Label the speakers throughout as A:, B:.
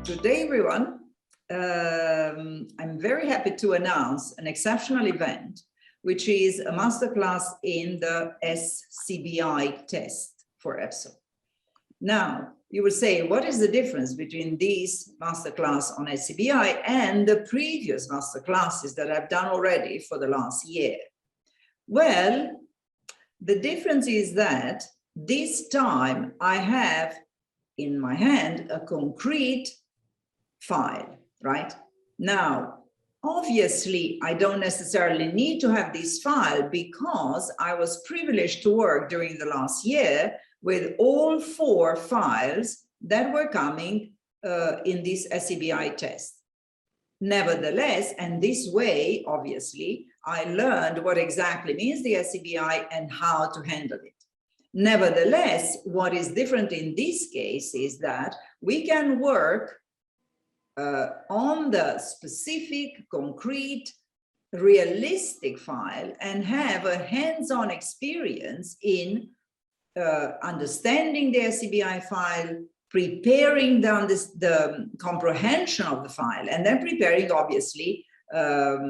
A: Good day, everyone. I'm very happy to announce an exceptional event, which is a masterclass in the SCBI test for EPSO. Now, you will say, what is the difference between this masterclass on SCBI and the previous masterclasses that I've done already for the last year? Well, the difference is that this time I have in my hand a concrete file, right? Now, obviously, I don't necessarily need to have this file because I was privileged to work during the last year with all 4 files that were coming in this SCBI test. Nevertheless, and this way, obviously, I learned what exactly means the SCBI and how to handle it. Nevertheless, what is different in this case is that we can work on the specific, concrete, realistic file and have a hands-on experience in understanding the SCBI file, preparing down the comprehension of the file, and then preparing, obviously, the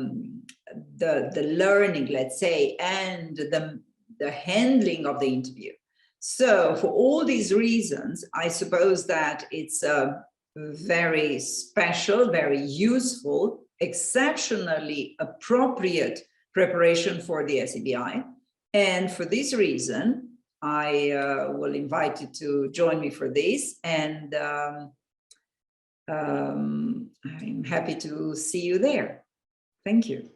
A: learning, let's say, and the handling of the interview. So for all these reasons, I suppose that it's a very special, very useful, exceptionally appropriate preparation for the SCBI. And for this reason, I will invite you to join me for this. And I'm happy to see you there. Thank you.